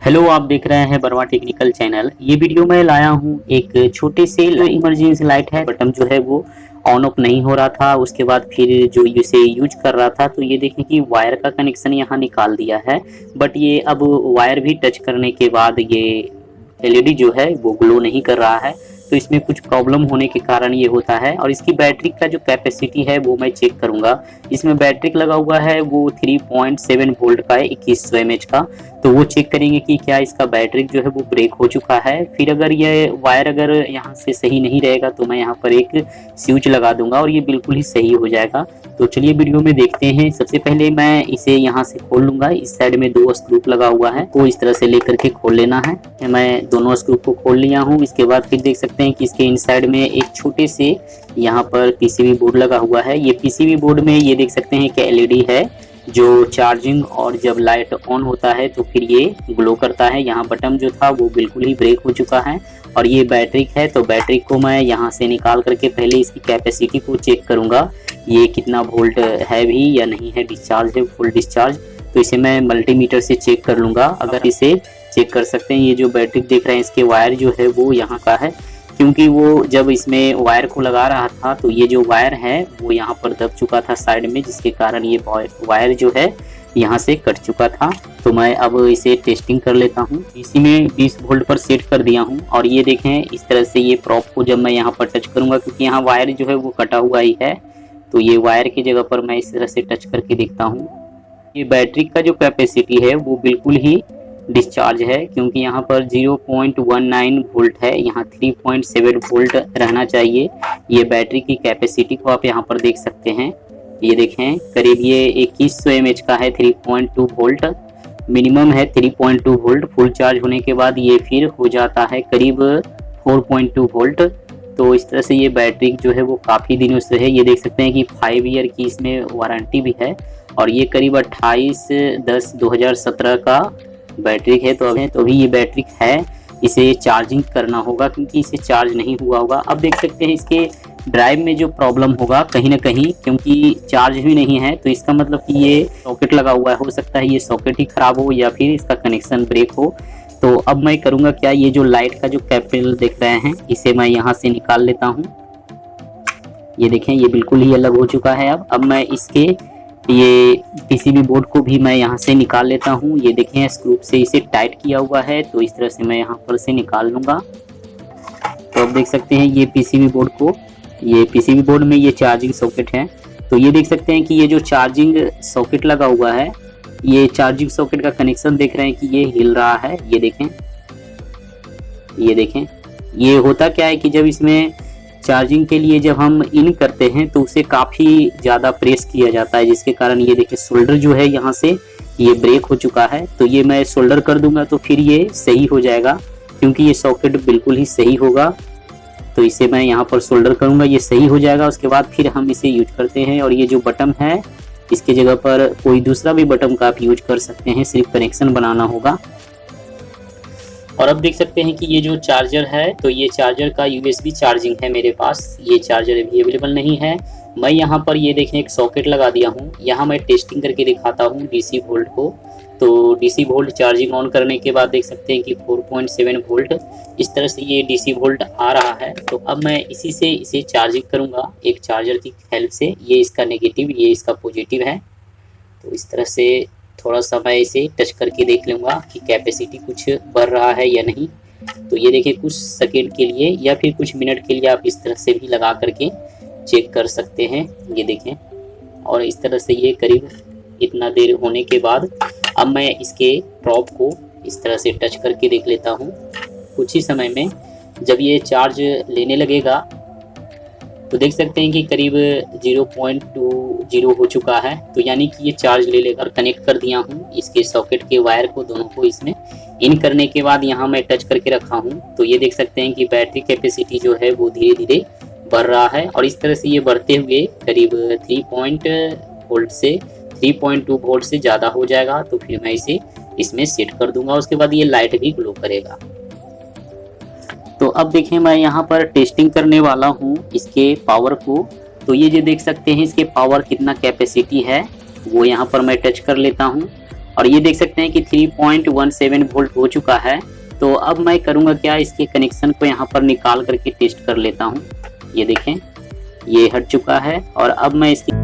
Hello, आप देख रहे हैं वर्मा टेक्निकल चैनल। ये वीडियो मैं लाया हूँ एक छोटे से इमरजेंसी लाइट है। बटन जो है वो ऑन ऑफ नहीं हो रहा था। उसके बाद फिर जो इसे यूज कर रहा था तो ये देखें कि वायर का कनेक्शन यहाँ निकाल दिया है। बट ये अब वायर भी टच करने के बाद ये एलईडी जो है वो ग्लो नहीं कर रहा है। तो इसमें कुछ प्रॉब्लम होने के कारण ये होता है। और इसकी बैटरी का जो कैपेसिटी है वो मैं चेक करूंगा। इसमें बैटरी लगा हुआ है वो 3.7 वोल्ट का है, 2100 mAh का। तो वो चेक करेंगे कि क्या इसका बैटरी जो है वो ब्रेक हो चुका है। फिर अगर ये वायर अगर यहाँ से सही नहीं रहेगा तो मैं यहाँ पर एक स्विच लगा दूंगा और ये बिल्कुल ही सही हो जाएगा। तो चलिए वीडियो में देखते हैं। सबसे पहले मैं इसे यहाँ से खोल लूंगा। इस साइड में 2 स्क्रू लगा हुआ है, तो इस तरह से लेकर के खोल लेना है। मैं दोनों स्क्रू को खोल लिया हूँ। इसके बाद फिर देख सकते हैं कि इसके इनसाइड में एक छोटे से यहाँ पर पीसीबी बोर्ड लगा हुआ है। ये पीसीबी बोर्ड में ये देख सकते हैं कि एलईडी है जो चार्जिंग और जब लाइट ऑन होता है तो फिर ये ग्लो करता है। यहाँ बटन जो था वो बिल्कुल ही ब्रेक हो चुका है। और ये बैटरी है, तो बैटरी को मैं यहाँ से निकाल करके पहले इसकी कैपेसिटी को चेक करूँगा, ये कितना वोल्ट है भी या नहीं है, डिस्चार्ज है, फुल डिस्चार्ज। तो इसे मैं मल्टीमीटर से चेक कर लूँगा। अगर इसे चेक कर सकते हैं, ये जो बैटरी देख रहे हैं इसके वायर जो है वो यहाँ का है, क्योंकि वो जब इसमें वायर को लगा रहा था तो ये जो वायर है वो यहाँ पर दब चुका था साइड में, जिसके कारण ये वायर जो है यहाँ से कट चुका था। तो मैं अब इसे टेस्टिंग कर लेता हूँ। इसी में 20 वोल्ट पर सेट कर दिया हूँ। और ये देखें इस तरह से ये प्रॉप को जब मैं यहाँ पर टच करूँगा, क्योंकि यहाँ वायर जो है वो कटा हुआ ही है, तो ये वायर की जगह पर मैं इस तरह से टच करके देखता हूँ। ये बैटरी का जो कैपेसिटी है वो बिल्कुल ही डिस्चार्ज है, क्योंकि यहाँ पर 0.19 वोल्ट है, यहाँ 3.7 वोल्ट रहना चाहिए। ये बैटरी की कैपेसिटी को आप यहाँ पर देख सकते हैं। ये देखें करीब ये 2100 mAh का है, 3.2 वोल्ट मिनिमम है, 3.2 वोल्ट। फुल चार्ज होने के बाद ये फिर हो जाता है करीब 4.2 वोल्ट। तो इस तरह से ये बैटरी जो है वो काफ़ी दिनों से है। ये देख सकते हैं कि 5 ईयर की इसमें वारंटी भी है। और ये करीब 28/10/2017 का बैटरी है। तो अभी ये बैटरी है, इसे चार्जिंग करना होगा क्योंकि इसे चार्ज नहीं हुआ होगा। अब देख सकते हैं इसके ड्राइव में जो प्रॉब्लम होगा कहीं ना कहीं, क्योंकि चार्ज भी नहीं है, तो इसका मतलब कि ये सॉकेट लगा हुआ है, हो सकता है ये सॉकेट ही खराब हो या फिर इसका कनेक्शन ब्रेक हो। तो अब मैं करूँगा क्या, ये जो लाइट का जो कैपेसिटर देख रहे हैं इसे मैं यहाँ से निकाल लेता हूँ। ये देखें ये बिल्कुल ही अलग हो चुका है। अब मैं इसके ये पीसीबी बोर्ड को भी मैं यहाँ से निकाल लेता हूँ। ये देखें स्क्रू से इसे टाइट किया हुआ है, तो इस तरह से मैं यहाँ पर से निकाल लूँगा। तो अब देख सकते हैं ये पीसीबी बोर्ड को, ये पीसीबी बोर्ड में ये चार्जिंग सॉकेट है। तो ये देख सकते हैं कि ये जो चार्जिंग सॉकेट लगा हुआ है, ये चार्जिंग सॉकेट का कनेक्शन देख रहे हैं कि ये हिल रहा है। ये देखें ये होता क्या है कि जब इसमें चार्जिंग के लिए जब हम इन करते हैं तो उसे काफ़ी ज़्यादा प्रेस किया जाता है, जिसके कारण ये देखिए शोल्डर जो है यहाँ से ये ब्रेक हो चुका है। तो ये मैं शोल्डर कर दूंगा तो फिर ये सही हो जाएगा, क्योंकि ये सॉकेट बिल्कुल ही सही होगा। तो इसे मैं यहाँ पर शोल्डर करूँगा, ये सही हो जाएगा। उसके बाद फिर हम इसे यूज करते हैं। और ये जो बटन है इसके जगह पर कोई दूसरा भी बटन का आप यूज कर सकते हैं, सिर्फ कनेक्शन बनाना होगा। और अब देख सकते हैं कि ये जो चार्जर है, तो ये चार्जर का यूएसबी चार्जिंग है मेरे पास। ये चार्जर अभी अवेलेबल नहीं है। मैं यहाँ पर ये देखें एक सॉकेट लगा दिया हूँ। यहाँ मैं टेस्टिंग करके दिखाता हूँ डीसी वोल्ट को। तो डीसी वोल्ट चार्जिंग ऑन करने के बाद देख सकते हैं कि 4.7 वोल्ट इस तरह से ये डीसी वोल्ट आ रहा है। तो अब मैं इसी से इसे चार्जिंग करूँगा एक चार्जर की हेल्प से। ये इसका नेगेटिव, ये इसका पॉजिटिव है। तो इस तरह से थोड़ा सा मैं इसे टच करके देख लूँगा कि कैपेसिटी कुछ बढ़ रहा है या नहीं। तो ये देखिए कुछ सेकेंड के लिए या फिर कुछ मिनट के लिए आप इस तरह से भी लगा करके चेक कर सकते हैं। ये देखें, और इस तरह से ये करीब इतना देर होने के बाद अब मैं इसके प्रॉप को इस तरह से टच करके देख लेता हूँ। कुछ ही समय में जब ये चार्ज लेने लगेगा तो देख सकते हैं कि करीब 0.20 हो चुका है। तो यानी कि ये चार्ज ले लेकर कनेक्ट कर दिया हूँ इसके सॉकेट के वायर को, दोनों को इसमें इन करने के बाद यहाँ मैं टच करके रखा हूँ। तो ये देख सकते हैं कि बैटरी कैपेसिटी जो है वो धीरे धीरे बढ़ रहा है। और इस तरह से ये बढ़ते हुए करीब 3.2 वोल्ट से ज़्यादा हो जाएगा। तो फिर मैं इसे इसमें सेट कर दूंगा। उसके बाद ये लाइट भी ग्लो करेगा। तो अब देखें मैं यहाँ पर टेस्टिंग करने वाला हूँ इसके पावर को। तो ये जो देख सकते हैं इसके पावर कितना कैपेसिटी है वो यहाँ पर मैं टच कर लेता हूँ। और ये देख सकते हैं कि 3.17 वोल्ट हो चुका है। तो अब मैं करूँगा क्या, इसके कनेक्शन को यहाँ पर निकाल करके टेस्ट कर लेता हूँ। ये देखें, ये हट चुका है। और अब मैं इसकी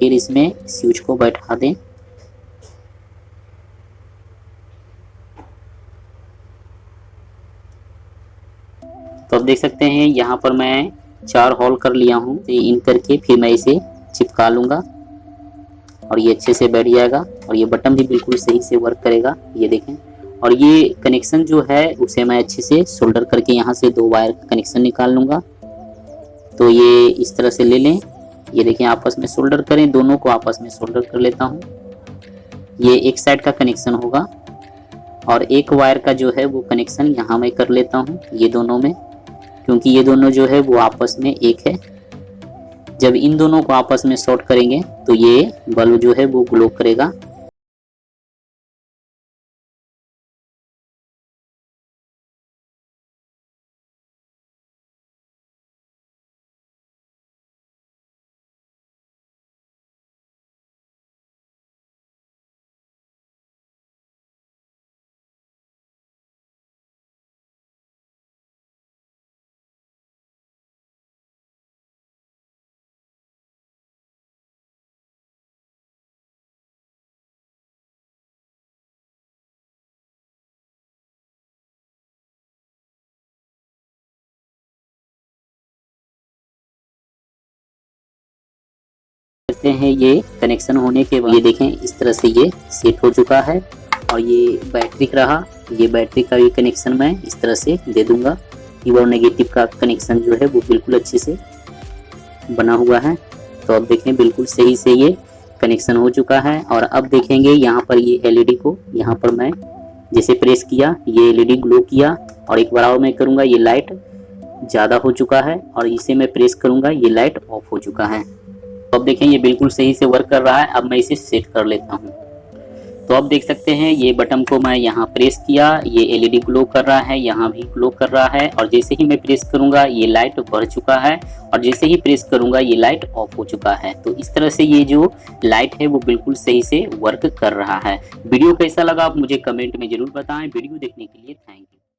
फिर इसमें स्विच को बैठा दें। तो अब देख सकते हैं यहाँ पर मैं 4 होल कर लिया हूँ। इन करके फिर मैं इसे चिपका लूँगा और ये अच्छे से बैठ जाएगा और ये बटन भी बिल्कुल सही से वर्क करेगा। ये देखें, और ये कनेक्शन जो है उसे मैं अच्छे से सोल्डर करके यहाँ से 2 वायर का कनेक्शन निकाल लूँगा। तो ये इस तरह से ले लें। ये देखें, आपस में सोल्डर करें, दोनों को आपस में सोल्डर कर लेता हूँ। ये एक साइड का कनेक्शन होगा और एक वायर का जो है वो कनेक्शन यहाँ मैं कर लेता हूँ ये दोनों में, क्योंकि ये दोनों जो है वो आपस में एक है। जब इन दोनों को आपस में शॉर्ट करेंगे तो ये बल्ब जो है वो ग्लो करेगा। देखते हैं ये कनेक्शन होने के बाद ये देखें इस तरह से ये सेट हो चुका है। और ये बैटरी रहा, ये बैटरी का भी कनेक्शन मैं इस तरह से दे दूंगा। कीबोर्ड नेगेटिव का कनेक्शन जो है वो बिल्कुल अच्छे से बना हुआ है। तो अब देखें बिल्कुल सही से ये कनेक्शन हो चुका है। और अब देखेंगे यहाँ पर ये एलईडी को यहाँ पर मैं जैसे प्रेस किया ये एलईडी ग्लो किया, और एक बार और मैं करूँगा ये लाइट ज़्यादा हो चुका है, और इसे मैं प्रेस करूँगा ये लाइट ऑफ हो चुका है। तो अब देखें ये बिल्कुल सही से वर्क कर रहा है। अब मैं इसे सेट कर लेता हूँ। तो अब देख सकते हैं ये बटन को मैं यहाँ प्रेस किया, ये एलईडी ग्लो कर रहा है, यहाँ भी ग्लो कर रहा है, और जैसे ही मैं प्रेस करूंगा ये लाइट बढ़ चुका है, और जैसे ही प्रेस करूंगा ये लाइट ऑफ हो चुका है। तो इस तरह से ये जो लाइट है वो बिल्कुल सही से वर्क कर रहा है। वीडियो कैसा लगा आप मुझे कमेंट में जरूर बताएं। वीडियो देखने के लिए थैंक यू।